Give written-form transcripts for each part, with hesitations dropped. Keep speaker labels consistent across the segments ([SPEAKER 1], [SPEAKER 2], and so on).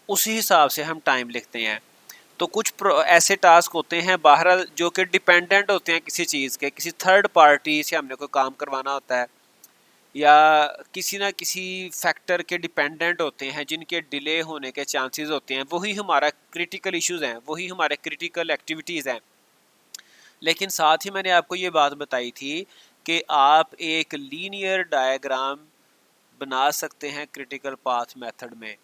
[SPEAKER 1] उसी हिसाब से हम टाइम लिखते हैं। तो कुछ ऐसे टास्क होते हैं बहरहाल जो कि डिपेंडेंट होते हैं किसी चीज़ के, किसी थर्ड पार्टी से हमने कोई काम करवाना होता है, या किसी ना किसी फैक्टर के डिपेंडेंट होते हैं जिनके डिले होने के चांसेस होते हैं, वही हमारा क्रिटिकल इश्यूज़ हैं, वही हमारे क्रिटिकल एक्टिविटीज़ हैं। लेकिन साथ ही मैंने आपको ये बात बताई थी कि आप एक लीनियर डायग्राम बना सकते हैं क्रिटिकल पाथ मेथड में।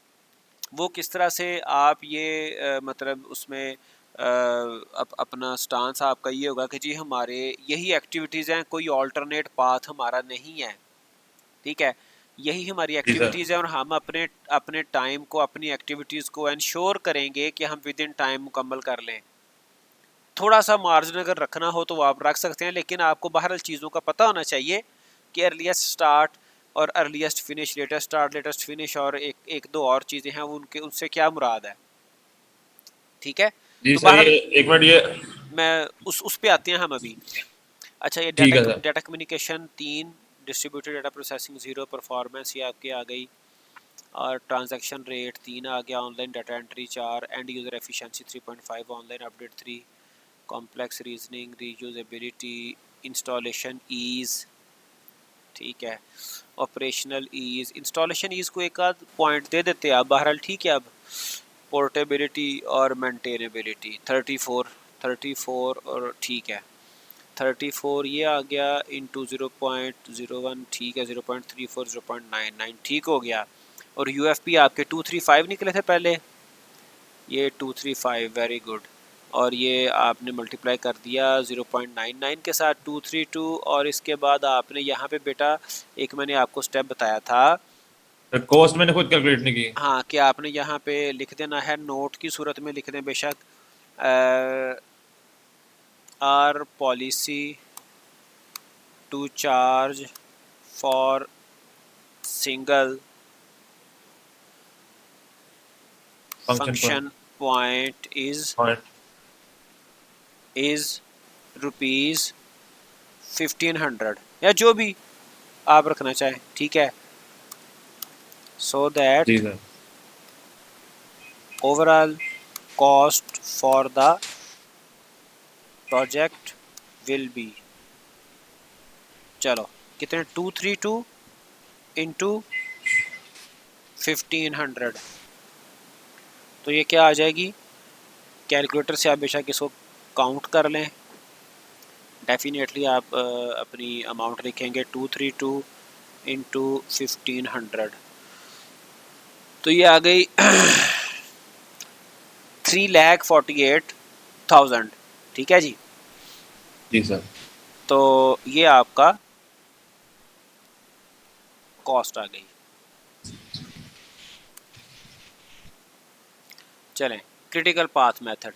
[SPEAKER 1] वो किस तरह से आप ये मतलब उसमें अपना स्टांस आपका ये होगा कि जी हमारे यही एक्टिविटीज़ हैं, कोई ऑल्टरनेट पाथ हमारा नहीं है, ठीक है, यही हमारी
[SPEAKER 2] जी सर।
[SPEAKER 1] एक्टिविटीज़ है और हम अपने अपने टाइम को, अपनी एक्टिविटीज़ को इंश्योर करेंगे कि हम विद इन टाइम मुकम्मल कर लें। थोड़ा सा मार्जिन अगर रखना हो तो आप रख सकते हैं, लेकिन आपको बहरहाल चीज़ों का पता होना चाहिए कि अर्लीस्ट स्टार्ट और earliest finish, latest start latest finish, और एक दो और चीज़ें हैं उनके, उनसे क्या मुराद है, ठीक है।
[SPEAKER 2] जी
[SPEAKER 1] तो
[SPEAKER 2] सर, ये
[SPEAKER 1] बहरहाल
[SPEAKER 2] एक मिनट ये।
[SPEAKER 1] मैं उस पे आते हैं हम अभी। अच्छा, ये
[SPEAKER 2] ठीक
[SPEAKER 1] डाटा
[SPEAKER 2] है sir.
[SPEAKER 1] Data communication 3, distributed data processing 0, performance ये आपके आ गई, और ट्रांजैक्शन रेट 3 आ गया, online data entry 4, end user efficiency 3.5, online update 3, complex reasoning, reusability, installation ease, ठीक है, ऑपरेशनल ईज़, इंस्टॉलेशन ईज़ को एक आध पॉइंट दे देते हैं आप बहरहाल, ठीक है। अब पोर्टेबिलिटी और मेंटेनेबिलिटी 34 और ठीक है, 34 ये आ गया इंटू 0.01, ठीक है, 0.34, 0.99 ठीक हो गया। और UFP आपके 235 निकले थे पहले, ये 235, वेरी गुड। और ये आपने मल्टीप्लाई कर दिया 0.99 के साथ 232, और इसके बाद आपने यहाँ पे बेटा एक मैंने आपको स्टेप बताया था,
[SPEAKER 2] सर कॉस्ट मैंने खुद कैलकुलेट नहीं की।
[SPEAKER 1] हाँ, कि आपने यहाँ पे लिख देना है, नोट की सूरत में लिख दें बेशक, our policy to charge for single
[SPEAKER 2] function
[SPEAKER 1] function point
[SPEAKER 2] point.
[SPEAKER 1] Is rupees 1500, या जो भी आप रखना चाहें, ठीक है। सो
[SPEAKER 2] जी
[SPEAKER 1] that
[SPEAKER 2] sir.
[SPEAKER 1] Overall cost for the project will be, चलो कितने, 232 इंटू 1500, तो ये क्या आ जाएगी, कैलकुलेटर से आप बेशक इसको काउंट कर लें, डेफिनेटली आप अपनी अमाउंट लिखेंगे 232 इंटू 1500, तो ये आ गई 3,48,000, ठीक है जी।
[SPEAKER 2] जी सर।
[SPEAKER 1] तो ये आपका कॉस्ट आ गई। चलें, क्रिटिकल पाथ मेथड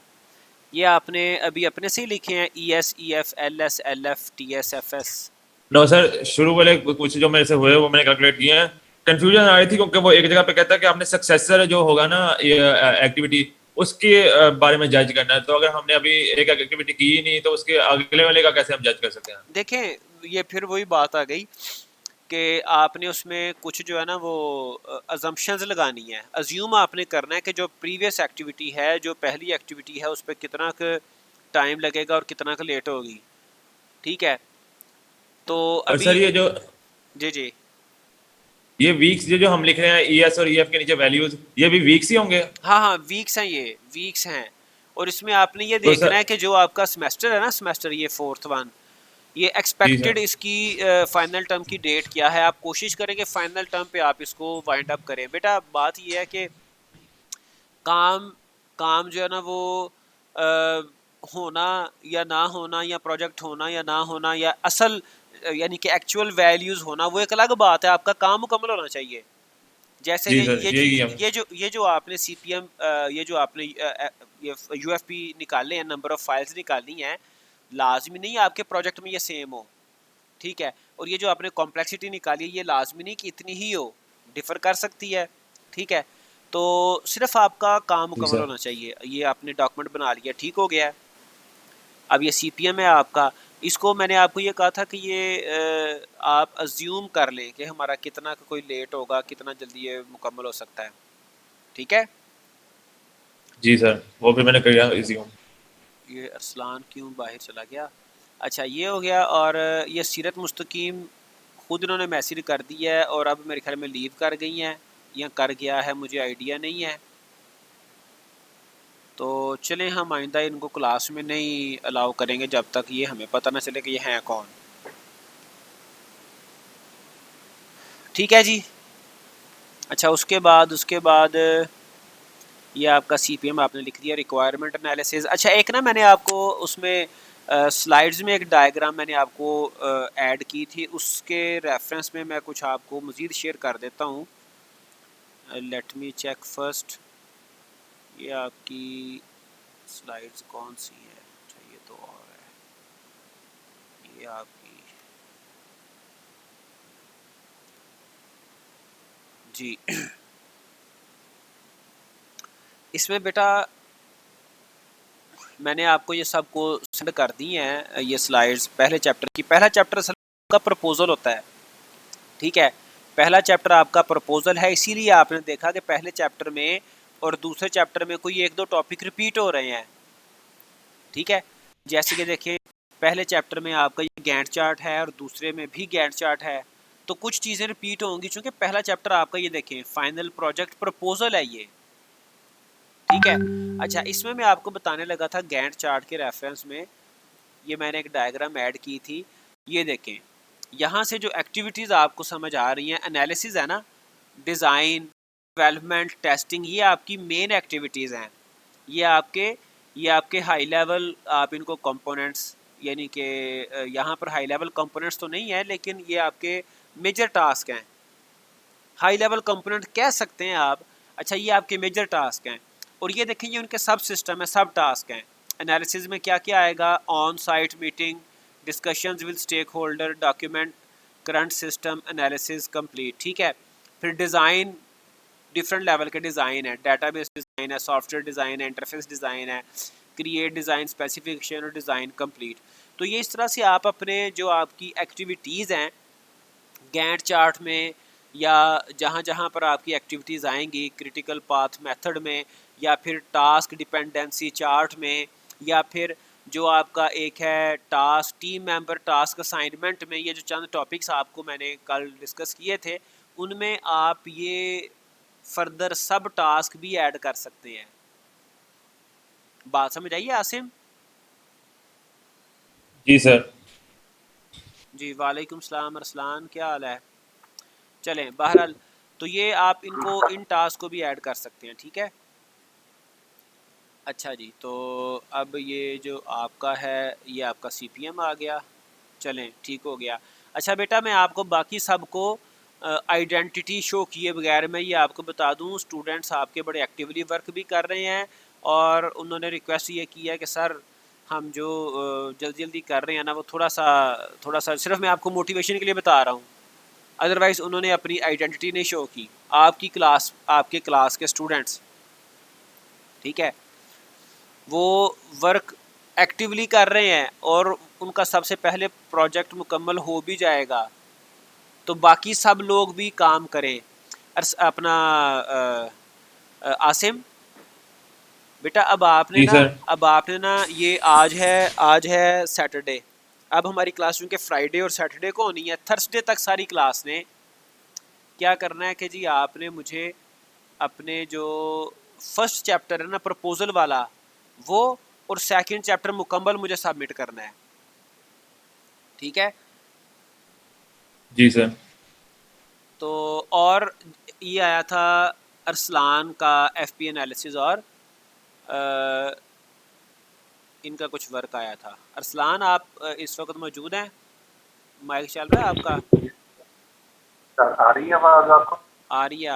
[SPEAKER 1] ये आपने अभी अपने से ही लिखे हैं, ES EF LS LF TS FS।
[SPEAKER 2] No sir, शुरू वाले कुछ जो मेरे से हुए वो मैंने कैलकुलेट किए हैं। कंफ्यूजन आ रही थी क्योंकि वो एक जगह पे कहता है कि आपने सक्सेसर जो होगा ना एक्टिविटी, उसके बारे में जज करना है। तो अगर हमने अभी एक एक्टिविटी की ही नहीं तो उसके अगले वाले का कैसे हम जज कर सकते हैं?
[SPEAKER 1] देखें, ये फिर वही बात आ गई कि आपने उसमें कुछ जो है ना वो अजम्पशंस लगानी है, अज्यूम आपने करना है कि जो प्रीवियस एक्टिविटी है, जो पहली एक्टिविटी है, उस पर कितना टाइम लगेगा और कितना का लेट होगी, ठीक है। तो
[SPEAKER 2] और
[SPEAKER 1] अभी
[SPEAKER 2] सर ये जो
[SPEAKER 1] जी जी,
[SPEAKER 2] ये वीक्स जो हम लिख रहे हैं ES और EF के नीचे वैल्यूज, ये भी वीक्स ही होंगे?
[SPEAKER 1] हाँ हाँ, वीक्स हैं, ये वीक्स हैं। और इसमें आपने ये
[SPEAKER 2] तो
[SPEAKER 1] देखना
[SPEAKER 2] सर।
[SPEAKER 1] है कि जो आपका सेमेस्टर है ना, सेमेस्टर ये फोर्थ वन, ये
[SPEAKER 2] जी
[SPEAKER 1] एक्सपेक्टेड
[SPEAKER 2] सर।
[SPEAKER 1] इसकी फाइनल टर्म की डेट क्या है, आप कोशिश करेंगे फाइनल टर्म पे आप इसको वाइंड अप करें। बेटा बात ये है कि काम काम जो है ना वो अ, होना या ना होना, या प्रोजेक्ट होना या ना होना, या असल यानी कि एक्चुअल वैल्यूज होना, वो एक अलग बात है, आपका काम मुकम्मल होना चाहिए। जैसे
[SPEAKER 2] जी सर, यही हम।
[SPEAKER 1] ये जो आपने CPM, ये जो आपने ये UFP निकाले हैं, नंबर ऑफ फाइल्स निकालनी है, लाजमी नहीं आपके प्रोजेक्ट में ये सेम हो, ठीक है। और ये जो आपने कॉम्प्लेक्सिटी निकाली है, ये लाजमी नहीं कि इतनी ही हो, डिफर कर सकती है, ठीक है। तो सिर्फ आपका काम
[SPEAKER 2] जी
[SPEAKER 1] मुकम्मल
[SPEAKER 2] सर।
[SPEAKER 1] होना चाहिए, ये आपने डॉक्यूमेंट बना लिया, ठीक हो गया है। अब ये CPM है आपका, इसको मैंने आपको ये कहा था कि ये आप अज्यूम कर लें कि हमारा कितना का कोई लेट होगा, कितना जल्दी ये मुकम्मल हो सकता है, ठीक है।
[SPEAKER 2] जी सर, वो भी मैंने किया इसी को।
[SPEAKER 1] ये अरसलान क्यों बाहर चला गया? अच्छा ये हो गया। और ये सीरत मुस्तकीम खुद इन्होंने मैसेज कर दिया है और अब मेरे ख्याल में लीव कर गई हैं या कर गया है, मुझे आइडिया नहीं है। तो चलें हम आइंदा इनको क्लास में नहीं अलाउ करेंगे जब तक ये हमें पता ना चले कि ये हैं कौन। ठीक है जी। अच्छा उसके बाद ये आपका सीपीएम आपने लिख दिया, रिक्वायरमेंट एनालिसिस। अच्छा एक ना मैंने आपको उसमें स्लाइड्स में एक डायग्राम मैंने आपको ऐड की थी, उसके रेफरेंस में मैं कुछ आपको मज़ीद शेयर कर देता हूँ। Let me check first. ये आपकी स्लाइड्स कौन सी है? अच्छा ये तो और है, ये आपकी जी। इसमें बेटा मैंने आपको ये सबको सेंड कर दी हैं ये स्लाइड्स पहले चैप्टर की। पहला चैप्टर का प्रपोजल होता है, ठीक है। पहला चैप्टर आपका प्रपोजल है, इसीलिए आपने देखा कि पहले चैप्टर में और दूसरे चैप्टर में कोई एक दो टॉपिक रिपीट हो रहे हैं, ठीक है। जैसे कि देखिए पहले चैप्टर में आपका ये गैंट चार्ट है और दूसरे में भी गैंट चार्ट है, तो कुछ चीज़ें रिपीट होंगी क्योंकि पहला चैप्टर आपका ये देखें फाइनल प्रोजेक्ट प्रपोजल है ये, ठीक है। अच्छा इसमें मैं आपको बताने लगा था गैंट चार्ट के रेफरेंस में, ये मैंने एक डायग्राम ऐड की थी। ये देखें यहाँ से जो एक्टिविटीज़ आपको समझ आ रही हैं, एनालिसिस है ना, डिज़ाइन, डेवलपमेंट, टेस्टिंग, ये आपकी मेन एक्टिविटीज़ हैं। ये आपके हाई लेवल आप इनको कंपोनेंट्स, यानी कि यहाँ पर हाई लेवल कंपोनेंट्स तो नहीं है लेकिन ये आपके मेजर टास्क हैं, हाई लेवल कंपोनेंट कह सकते हैं आप। अच्छा ये आपके मेजर टास्क हैं और ये देखें ये उनके सब सिस्टम है, सब टास्क हैं। एनालिसिस में क्या क्या आएगा? On site meeting, discussions with stakeholder, document current system analysis complete, ठीक है। फिर डिज़ाइन, डिफरेंट लेवल के डिज़ाइन है, डाटाबेस डिज़ाइन है, सॉफ्टवेयर डिज़ाइन है, इंटरफेस डिज़ाइन है, क्रिएट डिज़ाइन, स्पेसिफिकेशन और डिज़ाइन कंप्लीट। तो ये इस तरह से आप अपने जो आपकी एक्टिविटीज़ हैं गैंट चार्ट में या जहाँ जहाँ पर आपकी एक्टिविटीज़ आएंगी क्रिटिकल पाथ मेथड में या फिर टास्क डिपेंडेंसी चार्ट में या फिर जो आपका एक है task team member task assignment में, ये जो चंद टॉपिक्स आपको मैंने कल डिस्कस किए थे उनमें आप ये फर्दर सब टास्क भी ऐड कर सकते हैं। बात समझ आइए आसिम?
[SPEAKER 2] जी सर।
[SPEAKER 1] जी वालेकुम सलाम अरसलान, क्या हाल है? चलें बहरहाल तो ये आप इनको इन टास्क को भी ऐड कर सकते हैं, ठीक है। अच्छा जी, तो अब ये जो आपका है ये आपका सीपीएम आ गया, चलें ठीक हो गया। अच्छा बेटा मैं आपको बाकी सबको आइडेंटिटी शो किए बगैर मैं ये आपको बता दूं स्टूडेंट्स आपके बड़े एक्टिवली वर्क भी कर रहे हैं और उन्होंने रिक्वेस्ट ये की है कि सर हम जो जल्दी जल्दी कर रहे हैं ना वो थोड़ा सा सिर्फ मैं आपको मोटिवेशन के लिए बता रहा हूँ, अदरवाइज़ उन्होंने अपनी आइडेंटिटी नहीं शो की। आपके क्लास के स्टूडेंट्स, ठीक है, वो वर्क एक्टिवली कर रहे हैं और उनका सबसे पहले प्रोजेक्ट मुकम्मल हो भी जाएगा तो बाकी सब लोग भी काम करें। अपना आसिम बेटा
[SPEAKER 2] जी सर।
[SPEAKER 1] अब आपने ना ये आज है सैटरडे, अब हमारी क्लास चूँकि फ्राइडे और सैटरडे को होनी है, थर्सडे तक सारी क्लास ने क्या करना है कि जी आपने मुझे अपने जो फर्स्ट चैप्टर है ना प्रपोजल वाला वो और सेकंड चैप्टर मुकम्मल मुझे सबमिट करना है, ठीक है।
[SPEAKER 2] जी सर।
[SPEAKER 1] तो और ये आया था अरसलान का एफपी एनालिसिस और इनका कुछ वर्क आया था। अरसलान आप इस वक्त मौजूद हैं? माइक चल रहा है आपका?
[SPEAKER 3] आ रही है आवाज आपको?
[SPEAKER 1] आ रही है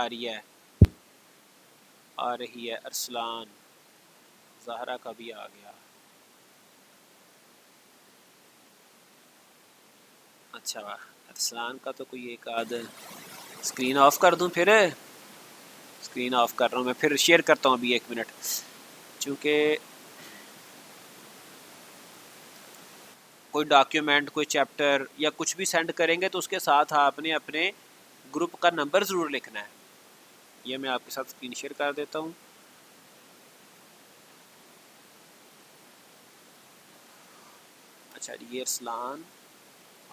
[SPEAKER 1] आ रही है। अरसलान ज़हरा का भी आ गया। अच्छा अरसलान का तो कोई एक आध स्क्रीन ऑफ कर दूं, फिर स्क्रीन ऑफ कर रहा हूँ मैं, फिर शेयर करता हूँ अभी 1 मिनट, चूँकि कोई डॉक्यूमेंट कोई चैप्टर या कुछ भी सेंड करेंगे तो उसके साथ आपने अपने ग्रुप का नंबर ज़रूर लिखना है। ये मैं आपके साथ स्क्रीन शेयर कर देता हूँ। अच्छा जी, ये अरसलान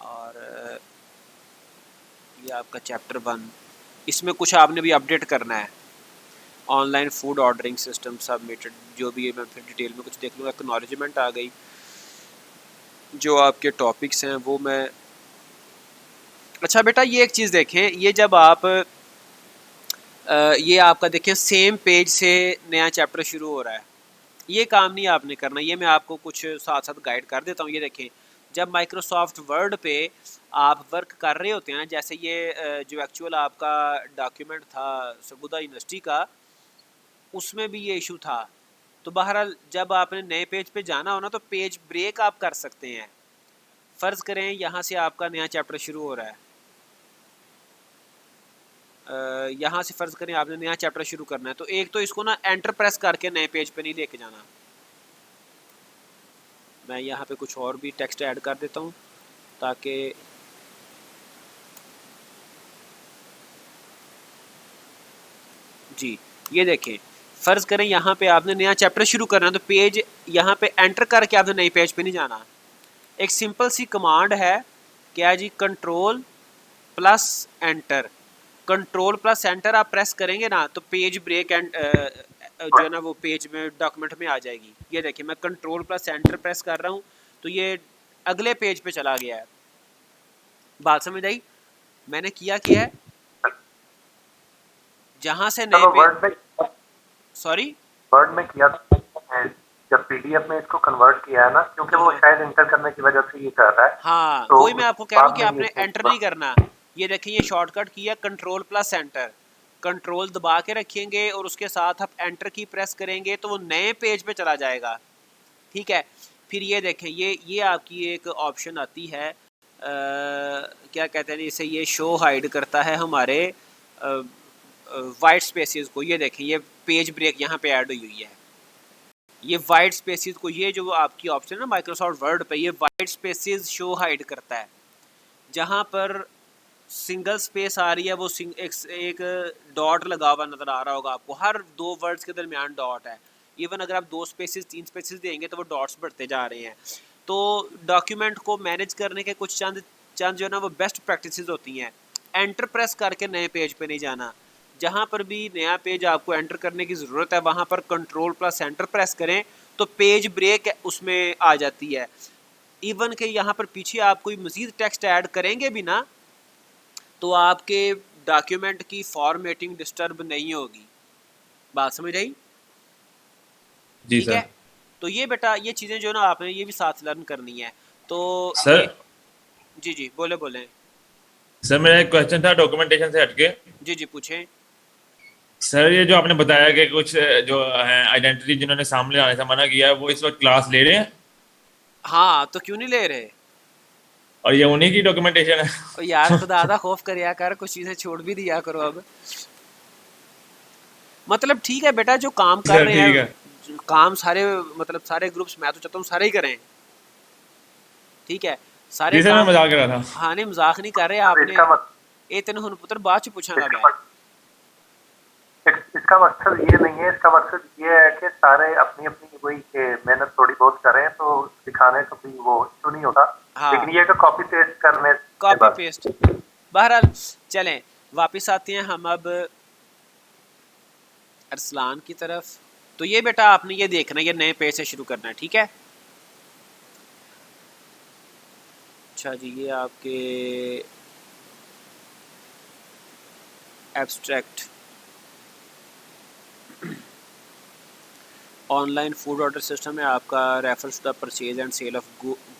[SPEAKER 1] और ये आपका चैप्टर 1, इसमें कुछ आपने भी अपडेट करना है। Online food ordering system submitted, जो भी है मैं फिर डिटेल में कुछ देख लूँगा। एक्नॉलेजमेंट आ गई, जो आपके टॉपिक्स हैं वो मैं। अच्छा बेटा ये एक चीज़ देखें, ये जब आप ये आपका देखें सेम पेज से नया चैप्टर शुरू हो रहा है, ये काम नहीं आपने करना। ये मैं आपको कुछ साथ साथ गाइड कर देता हूँ। ये देखें, जब माइक्रोसॉफ्ट वर्ड पे आप वर्क कर रहे होते हैं ना, जैसे ये जो एक्चुअल आपका डॉक्यूमेंट था सरगुदा यूनिवर्सिटी का, उसमें भी ये इशू था। तो बहरहाल जब आपने नए पेज पे जाना हो ना, तो पेज ब्रेक आप कर सकते हैं। फ़र्ज़ करें यहाँ से आपका नया चैप्टर शुरू हो रहा है, यहाँ से फ़र्ज़ करें आपने नया चैप्टर शुरू करना है, तो एक तो इसको ना एंटर प्रेस करके नए पेज पे नहीं लेके जाना। मैं यहाँ पे कुछ और भी टेक्स्ट ऐड कर देता हूँ ताकि जी, ये देखें, फ़र्ज़ करें यहाँ पे आपने नया चैप्टर शुरू करना है, तो पेज यहाँ पे एंटर करके आपने नए पेज पे नहीं जाना। एक सिंपल सी कमांड है, क्या जी, control plus enter. Control plus enter आप प्रेस करेंगे ना, तो पेज ब्रेक एंड जो है ना वो पेज में डॉक्यूमेंट में आ जाएगी। ये देखिए मैं कंट्रोल प्लस एंटर प्रेस कर रहा हूँ, तो ये अगले पेज पे चला गया है। बात समझ आई? मैंने किया क्या है, जहाँ से नए पे
[SPEAKER 3] वर्ड में,
[SPEAKER 1] सॉरी
[SPEAKER 3] वर्ड में किया था, जब पीडीएफ में इसको कन्वर्ट किया है ना, क्योंकि वो शायद इंटर करने की वजह से ये कर रहा है।
[SPEAKER 1] हाँ,
[SPEAKER 3] तो
[SPEAKER 1] वही मैं आपको कह रहा हूँ कि
[SPEAKER 3] बाद में
[SPEAKER 1] आपने
[SPEAKER 3] ये
[SPEAKER 1] एंटर नहीं करना। ये देखिए ये शॉर्टकट किया कंट्रोल प्लस एंटर, कंट्रोल दबा के रखेंगे और उसके साथ आप एंटर की प्रेस करेंगे तो वो नए पेज पे चला जाएगा। ठीक है, फिर ये देखें, ये आपकी एक ऑप्शन आती है, क्या कहते हैं इसे, ये शो हाइड करता है हमारे वाइट स्पेसेस को। ये देखें ये पेज ब्रेक यहाँ पे ऐड हुई है। ये वाइट स्पेसेस को, ये जो आपकी ऑप्शन है ना माइक्रोसॉफ्ट वर्ड पे, ये वाइट स्पेसेस शो हाइड करता है। जहाँ पर सिंगल स्पेस आ रही है वो एक डॉट लगा हुआ नज़र आ रहा होगा आपको, हर दो वर्ड्स के दरमियान डॉट है। इवन अगर आप 2 स्पेसेस 3 स्पेसेस देंगे तो वो डॉट्स बढ़ते जा रहे हैं। तो डॉक्यूमेंट को मैनेज करने के कुछ चंद जो है ना वो बेस्ट प्रैक्टिसेस होती हैं। एंटर प्रेस करके नए पेज पे नहीं जाना। जहाँ पर भी नया पेज आपको एंटर करने की ज़रूरत है, वहाँ पर कंट्रोल प्लस एंटर प्रेस करें तो पेज ब्रेक उसमें आ जाती है। इवन के यहाँ पर पीछे आप कोई मज़ीद टेक्स्ट ऐड करेंगे भी ना, तो आपके डॉक्यूमेंट की फॉर्मेटिंग डिस्टर्ब नहीं होगी। बात समझ आई?
[SPEAKER 2] जी
[SPEAKER 1] ठीक है,
[SPEAKER 2] सर।
[SPEAKER 1] तो ये बेटा ये चीज़ें जो ना आपने ये भी साथ लर्न करनी है। तो
[SPEAKER 2] सर
[SPEAKER 1] ये जी जी बोले बोले।
[SPEAKER 2] सर मेरा एक क्वेश्चन था डॉक्यूमेंटेशन से हटके।
[SPEAKER 1] जी जी पूछें।
[SPEAKER 2] सर ये जो आपने बताया कि कुछ जो है आइडेंटिटी जिन्होंने सामने आने से मना किया है वो इस वक्त क्लास ले रहे हैं,
[SPEAKER 1] हाँ तो क्यों नहीं ले रहे?
[SPEAKER 2] और ये उन्हीं की डॉक्यूमेंटेशन
[SPEAKER 1] और यार
[SPEAKER 2] है।
[SPEAKER 1] खुदा खौफ करिया कर, कुछ चीज़ें छोड़ भी दिया करो अब। मतलब ठीक है बेटा, जो काम कर
[SPEAKER 2] सर
[SPEAKER 1] रहे
[SPEAKER 2] ठीक है।
[SPEAKER 1] हैं काम सारे, मतलब सारे ग्रुप्स मैं तो चाहता हूँ सारे ही करें। ठीक है, सारे
[SPEAKER 2] जी सर मैं
[SPEAKER 1] काम।
[SPEAKER 2] मजाक कर रहा था।
[SPEAKER 1] हाँ नहीं मजाक नहीं कर रहे
[SPEAKER 3] तो
[SPEAKER 1] आपने।
[SPEAKER 3] इसका
[SPEAKER 1] ए तेन हुन पुत्र बाद च पूछांगा मैं।
[SPEAKER 3] इसका मकसद ये नहीं है, इसका मकसद ये है कि सारे अपनी अपनी वही मेहनत थोड़ी बहुत करें तो सिखाने का भी वो इशू नहीं होता।
[SPEAKER 1] हाँ
[SPEAKER 3] लेकिन ये कि कॉपी पेस्ट करने से
[SPEAKER 1] कॉपी
[SPEAKER 3] बस।
[SPEAKER 1] पेस्ट। बहरहाल चलें वापस आते हैं हम अब अरसलान की तरफ। तो ये बेटा आपने ये देखना है, ये नए पेज से शुरू करना है। ठीक है, अच्छा जी, ये आपके abstract online food order system है आपका, refers to the purchase and sale of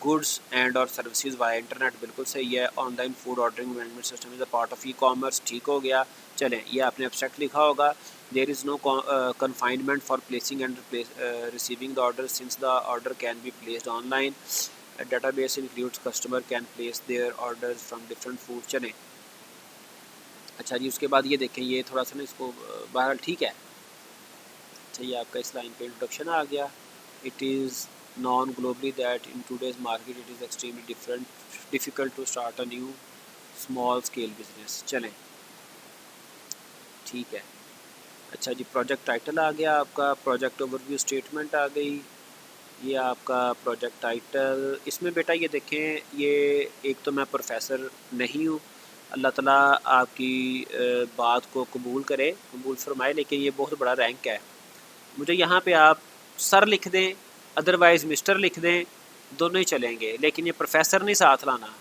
[SPEAKER 1] goods and और सर्विसेज वाया इंटरनेट। बिल्कुल सही है। Online food ordering management system is a part of e commerce. ठीक हो गया। चलें, ये आपने एब्स्ट्रैक्ट लिखा होगा। There is no confinement for placing and receiving the order since the order can be placed online. Database includes customer can place there orders from different food. चलें, अच्छा जी, उसके बाद ये देखें, ये थोड़ा सा ना इसको बहरहाल ठीक है। अच्छा, ये आपका इस लाइन पे इंट्रोडक्शन आ गया। It is known globally that in today's market it is extremely difficult to start a new small scale business. चलें, ठीक है। अच्छा जी, प्रोजेक्ट टाइटल आ गया आपका, प्रोजेक्ट ओवरव्यू स्टेटमेंट आ गई, ये आपका प्रोजेक्ट टाइटल। इसमें बेटा ये देखें, ये एक तो मैं प्रोफेसर नहीं हूँ, अल्लाह ताला आपकी बात को कबूल करे, कबूल फरमाए, लेकिन ये बहुत बड़ा रैंक है। मुझे यहाँ पे आप सर लिख दें, अदरवाइज़ मिस्टर लिख दें, दोनों ही चलेंगे, लेकिन ये प्रोफेसर नहीं साथ लाना,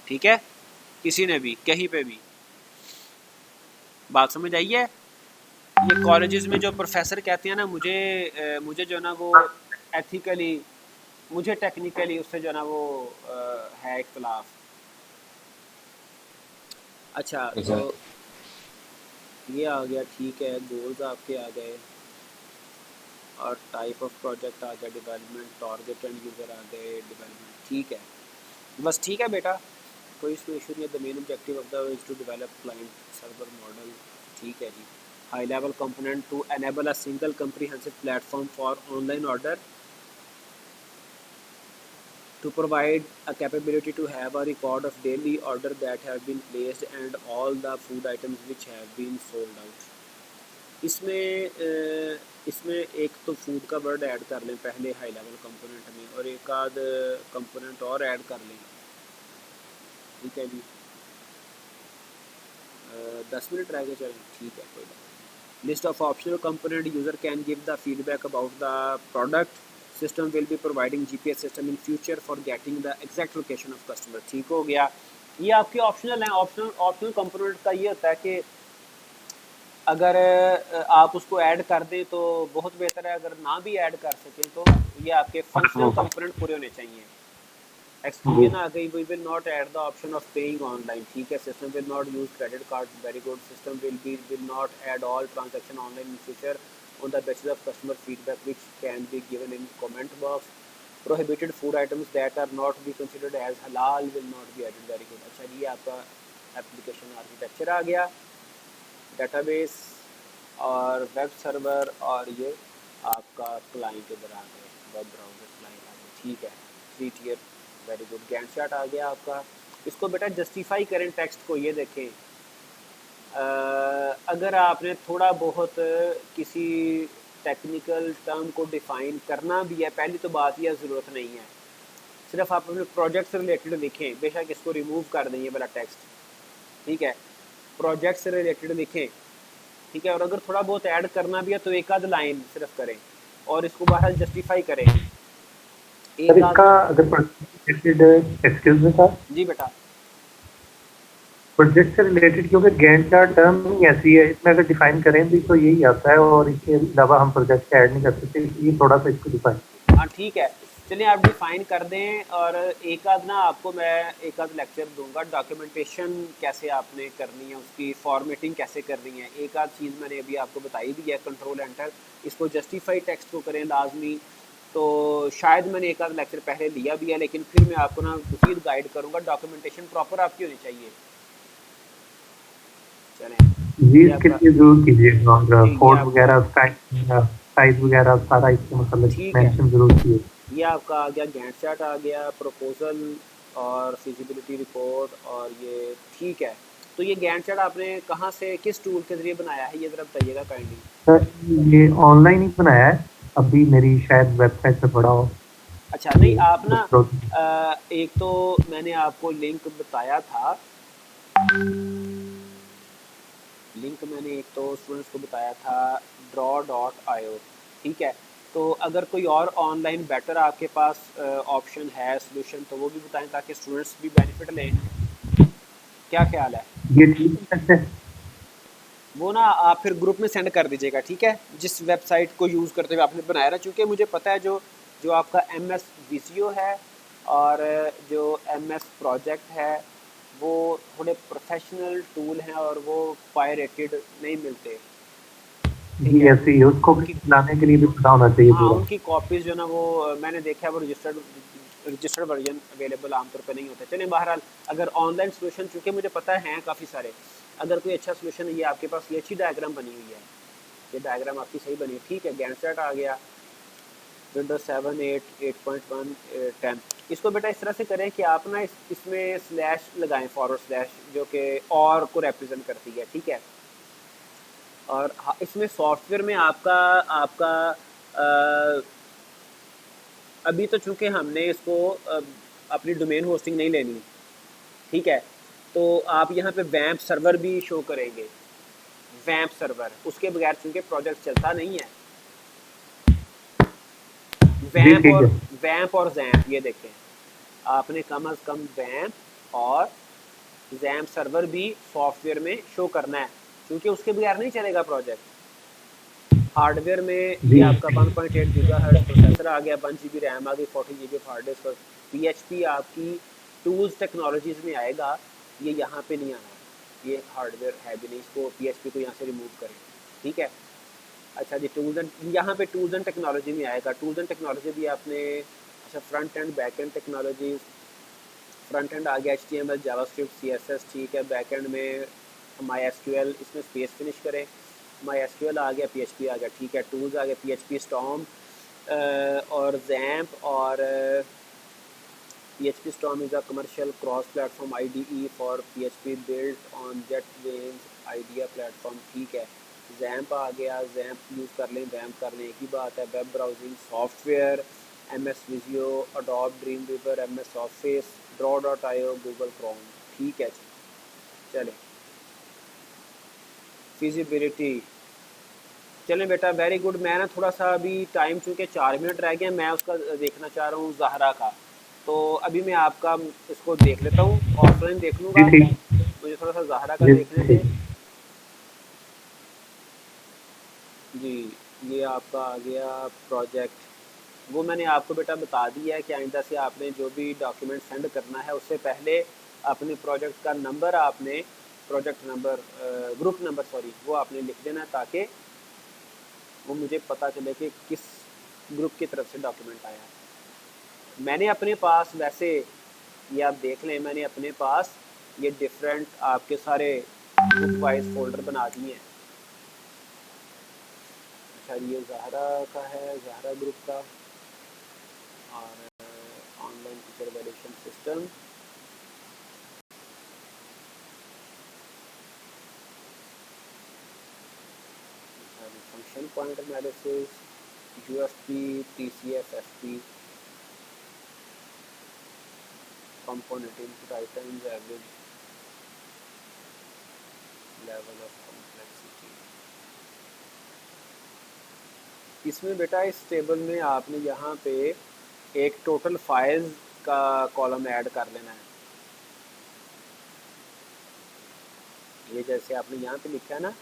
[SPEAKER 1] ठीक है, किसी ने भी कहीं पे भी। बात समझ आई है? ये कॉलेजेस में जो प्रोफेसर कहते हैं ना, मुझे जो है ना वो एथिकली, मुझे टेक्निकली उससे जो है ना वो है इख्तलाफ। अच्छा, तो
[SPEAKER 2] अच्छा।
[SPEAKER 1] ये आ गया, ठीक है, गोल्स आपके आ गए, और टाइप ऑफ प्रोजेक्ट आ गया, डेवलपमेंट, टारगेट एंड यूज़र आ गए, डेवलपमेंट, ठीक है, बस ठीक है बेटा, कोई इसमें इशू नहीं है। The main objective of the is to develop client server model, ठीक है जी। High level component to enable a single comprehensive platform for online order, to provide a capability to have a record of daily order that have been placed and all the food items which have been sold out। इसमें एक तो food का word add कर लें पहले high level component में, और एक आध कंपोनेंट और ऐड कर लें, ठीक है जी। 10 मिनट रह गए, चलें ठीक है, कोई बात। List of optional component, user can give the feedback about the product, system will be providing GPS system in future for getting the exact location of customer, ठीक हो गया। ये आपके ऑप्शनल हैं। ऑप्शनल कंपोनेंट का ये होता है कि अगर आप उसको ऐड कर दें तो बहुत बेहतर है, अगर ना भी ऐड कर सकें तो ये आपके फंक्शनल कंपोनेंट पूरे होने चाहिए। एक्सक्लूजन आ गई, we will not add the option of paying online, ठीक है, system will not use credit card, very good, system will not add all transaction online in future on the basis of customer feedback which can be given in comment box, prohibited food items that are not be considered as halal will not be added, very good। अच्छा, ये आपका application architecture आ गया, database और web server, और ये आपका client इधर आ गए, वेब ब्राउज़र क्लाइंट आ गए, ठीक है, 3 tier, very good. Gantt chart आ गया आपका। इसको बेटा जस्टिफाई करें टेक्स्ट को, ये देखें, अगर आपने थोड़ा बहुत किसी टेक्निकल टर्म को डिफ़ाइन करना भी है, पहली तो बात यह ज़रूरत नहीं है, सिर्फ आप अपने प्रोजेक्ट से रिलेटेड लिखें, बेशक इसको रिमूव कर दें ये वाला टेक्स्ट, ठीक है, प्रोजेक्ट से रिलेटेड लिखें, ठीक है, और अगर थोड़ा बहुत ऐड करना भी है तो एक आध लाइन सिर्फ करें और इसको बाहर जस्टिफाई करें।
[SPEAKER 3] सर इसका अगर एक्सक्यूज मी सर,
[SPEAKER 1] जी बेटा,
[SPEAKER 3] प्रोजेक्ट से रिलेटेड, क्योंकि गैंट चार्ट टर्म ही ऐसी है, इसमें अगर डिफाइन करें भी तो यही आता है, और इसके अलावा हम प्रोजेक्ट ऐड नहीं कर सकते, ये थोड़ा सा इसको डिफाइन।
[SPEAKER 1] हाँ ठीक है, चलिए आप डिफ़ाइन कर दें, और एक आध ना आपको मैं एक आध लेक्चर दूंगा, डॉक्यूमेंटेशन कैसे आपने करनी है, उसकी फॉर्मेटिंग कैसे करनी है, एक आध चीज़ मैंने अभी आपको बताई दी है, कंट्रोल एंटर, इसको जस्टिफाई टेक्स्ट को करें लाजमी, तो शायद मैंने एक आध लेक्चर पहले लिया भी है, लेकिन फिर मैं आपको ना मज़ीद गाइड करूँगा, डॉक्यूमेंटेशन प्रॉपर आपकी होनी चाहिए। चलें
[SPEAKER 3] जी, इसके लिए जरूर कीजिएगा, और कोड वगैरह साइज वगैरह सारा इसके मतलब मेंशन जरूर कीजिए।
[SPEAKER 1] ये आपका आ गया, गैंट चार्ट आ गया, प्रपोजल और फिजिबिलिटी रिपोर्ट, और ये ठीक है। तो ये गैंट चार्ट आपने कहाँ से, किस टूल के ज़रिए बनाया है, ये ज़रा बताइएगा काइंडली।
[SPEAKER 3] सर ये ऑनलाइन ही बनाया है, अभी मेरी शायद वेबसाइट पे पड़ा हो।
[SPEAKER 1] अच्छा, नहीं आप ना एक तो मैंने आपको लिंक बताया था, लिंक मैंने एक तो स्टूडेंट्स को बताया था draw.io, ठीक है, तो अगर कोई और ऑनलाइन बेटर आपके पास ऑप्शन है, सोल्यूशन, तो वो भी बताएं ताकि स्टूडेंट्स भी बेनिफिट लें, क्या ख्याल है?
[SPEAKER 3] ये ठीक है,
[SPEAKER 1] वो ना आप फिर ग्रुप में सेंड कर दीजिएगा, ठीक है, जिस वेबसाइट को यूज़ करते हुए आपने बनाया ना, चूँकि मुझे पता है जो आपका MS Visio है और जो MS प्रोजेक्ट है वो थोड़े प्रोफेशनल टूल हैं और वो पायरेटेड नहीं मिलते,
[SPEAKER 3] जी ऐसे ही उसको लाने के लिए भी पता होना चाहिए।
[SPEAKER 1] हाँ, उनकी कॉपीज़ जो ना वो मैंने देखा है, वो रजिस्टर्ड वर्जन अवेलेबल आमतौर पे नहीं होता। चलिए बहरहाल, अगर ऑनलाइन सोल्यूशन, चूँकि मुझे पता है काफ़ी सारे, अगर कोई अच्छा सोल्यूशन है, ये आपके पास ये अच्छी डायग्राम बनी हुई है, ये डायग्राम आपकी सही बनी है, ठीक है। गैंट चार्ट आ गया, विंडोज 7, 8, 8.1, 10, इसको बेटा इस तरह से करें कि आप ना इसमें स्लैश लगाएं, फॉरवर्ड स्लैश, जो कि और को रिप्रेजेंट करती है, ठीक है। और इसमें सॉफ्टवेयर में आपका अभी तो चूँकि हमने इसको अपनी डोमेन होस्टिंग नहीं लेनी, ठीक है, तो आप यहाँ पे वैम्प सर्वर भी शो करेंगे, वैम्प सर्वर, उसके बगैर चूँकि प्रोजेक्ट चलता नहीं है। वैम्प और जैम्प, ये देखें आपने कम अज़ कम वैम्प और जैम्प सर्वर भी सॉफ्टवेयर में शो करना है, क्योंकि उसके बगैर नहीं चलेगा प्रोजेक्ट। हार्डवेयर में ये आपका 1.8 गीगाहर्ट्ज़ प्रोसेसर आ गया, 1 GB रैम आ गई, 40 GB हार्ड डिस्क, और PHP आपकी टूल्स टेक्नोलॉजीज़ में आएगा, ये यहाँ पे नहीं आना, ये हार्डवेयर है भी नहीं, इसको PHP को यहाँ से रिमूव करें, ठीक है। अच्छा जी, टूल्स एंड, यहाँ पे टूल्स एंड टेक्नोलॉजी में आएगा, टूल्स एंड टेक्नोलॉजी भी आपने, अच्छा front end back end technologies, front end आ गया HTML जावास्क्रिप्ट CSS, ठीक है। बैक एंड में MySQL, इसमें स्पेस फिनिश करें, MySQL आ गया, PHP आ गया, ठीक है। टूल्स आ गया PHP Storm और XAMPP, और PHP Storm is a commercial cross-platform IDE for PHP built on JetBrains IDEA platform, ठीक है। XAMPP आ गया, XAMPP यूज़ कर लें, WAMP कर लें, एक ही बात है। Web browsing software, MS Visio, Adobe Dreamweaver, MS Office, Draw.io, Google Chrome, ठीक है। चलें, फिजिबिलिटी, चलें बेटा, वेरी गुड। मैं ना थोड़ा सा अभी टाइम, चूँकि 4 मिनट रह गए, मैं उसका देखना चाह रहा हूँ ज़हरा का, तो अभी मैं आपका इसको देख लेता हूँ, ऑफलाइन देख लूँगा, मुझे थोड़ा सा ज़हरा का देखने दें जी। ये आपका आ गया प्रोजेक्ट, वो मैंने आपको बेटा बता दिया है कि आइंदा से आपने जो भी डॉक्यूमेंट सेंड करना है, उससे पहले अपने प्रोजेक्ट का नंबर, आपने project number, group number sorry, वो आपने लिख देना है, ताकि वो मुझे पता चले कि किस ग्रुप की तरफ से डॉक्यूमेंट आया है। मैंने अपने पास वैसे, ये आप देख लें, मैंने अपने पास ये डिफरेंट आपके सारे ग्रुप वाइज फोल्डर बना दिए हैं। अच्छा, ये ज़हरा का है, ज़हरा ग्रुप का, और online teacher valuation system, function point analysis, UFP, TCF, FP, component input items, average level of complexity। इसमें बेटा इस टेबल में आपने यहाँ पे एक टोटल फाइल्स का कॉलम ऐड कर लेना है। ये जैसे आपने यहाँ पे लिखा है ना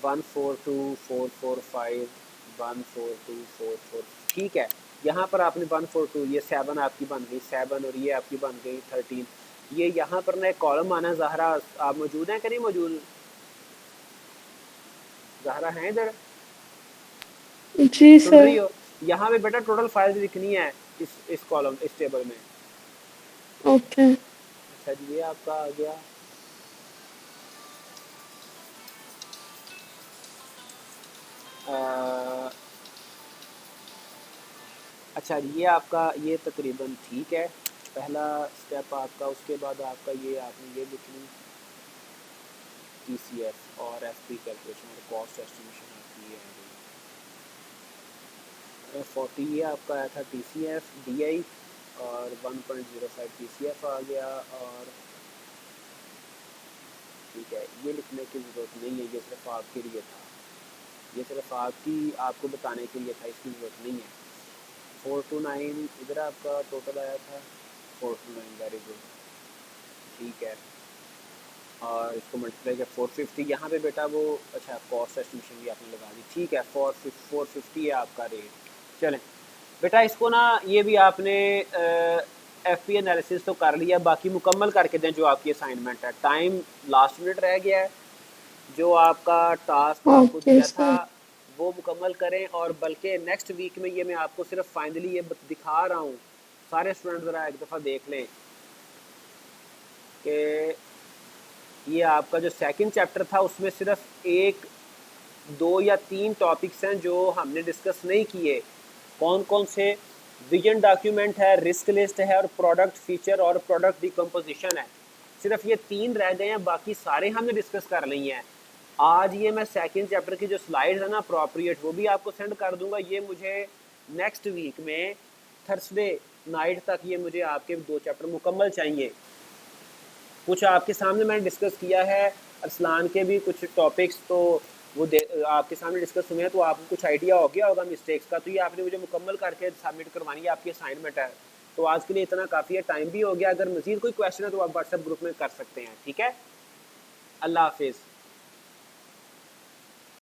[SPEAKER 1] 142,445, 142,445, ठीक है। यहाँ पर आपने 142, ये 7 आपकी बन गई 7, और ये आपकी बन गई 13। ये यहाँ पर ना एक कॉलम आना है। ज़हरा आप मौजूद हैं कि नहीं मौजूद? ज़हरा हैं इधर?
[SPEAKER 4] जी
[SPEAKER 1] सुन रही
[SPEAKER 4] सर।
[SPEAKER 1] हो? यहाँ पे बेटा टोटल फाइल्स लिखनी है इस कॉलम, इस टेबल में।
[SPEAKER 4] ओके।
[SPEAKER 1] अच्छा जी, ये आपका आ गया। अच्छा, ये आपका, ये तकरीबन ठीक है, पहला स्टेप आपका। उसके बाद आपका ये आपने ये लिखनी TCF और FP कैलकुलेशन और कॉस्ट एस्टिमेशन आपकी ये आ गई। 40 ये आपका आया था TCF DI, और 1.05 TCF आ गया। और ठीक है, ये लिखने की ज़रूरत नहीं है, ये सिर्फ आपके लिए था, ये सिर्फ आपको बताने के लिए था, इसकी ज़रूरत नहीं है। 429 इधर आपका टोटल आया था 429, वेरी गुड, ठीक है। और इसको मल्टीप्लाई किया 450, यहाँ पे बेटा वो, अच्छा कॉस्ट एस्टिमेशन भी आपने लगा दी, ठीक है। 450 है आपका रेट। चलें बेटा, इसको ना ये भी आपने FP एनालिसिस तो कर लिया, बाकी मुकम्मल करके दें जो आपकी असाइनमेंट है। टाइम लास्ट मिनट रह गया है, जो आपका टास्क आपको
[SPEAKER 4] ओके
[SPEAKER 1] दिया था
[SPEAKER 4] सर।
[SPEAKER 1] वो मुकम्मल करें। और बल्कि नेक्स्ट वीक में ये मैं आपको सिर्फ फाइनली ये दिखा रहा हूँ, सारे स्टूडेंट ज़रा एक दफ़ा देख लें कि ये आपका जो सेकंड चैप्टर था उसमें सिर्फ 1, 2 या 3 टॉपिक्स हैं जो हमने डिस्कस नहीं किए। कौन कौन से? विजन डॉक्यूमेंट है, रिस्क लिस्ट है, और प्रोडक्ट फीचर और प्रोडक्ट डिकम्पोजिशन है। सिर्फ ये 3 रह गए हैं, बाकी सारे हमने डिस्कस कर लिए हैं। आज ये मैं सेकंड चैप्टर की जो स्लाइड्स है ना अप्रोप्रिएट, वो भी आपको सेंड कर दूंगा। ये मुझे नेक्स्ट वीक में थर्सडे नाइट तक ये मुझे आपके 2 चैप्टर मुकम्मल चाहिए। कुछ आपके सामने मैंने डिस्कस किया है, अरसलान के भी कुछ टॉपिक्स तो वो आपके सामने डिस्कस हुए हैं, तो आपको कुछ आइडिया हो गया होगा मिस्टेक्स का। तो ये आपने मुझे मुकम्मल करके सबमिट करवानी है, आपकी असाइनमेंट है। तो आज के लिए इतना काफ़ी है, टाइम भी हो गया। अगर मज़ीद कोई क्वेश्चन है तो आप व्हाट्सएप ग्रुप में कर सकते हैं। ठीक है, अल्लाह हाफिज़।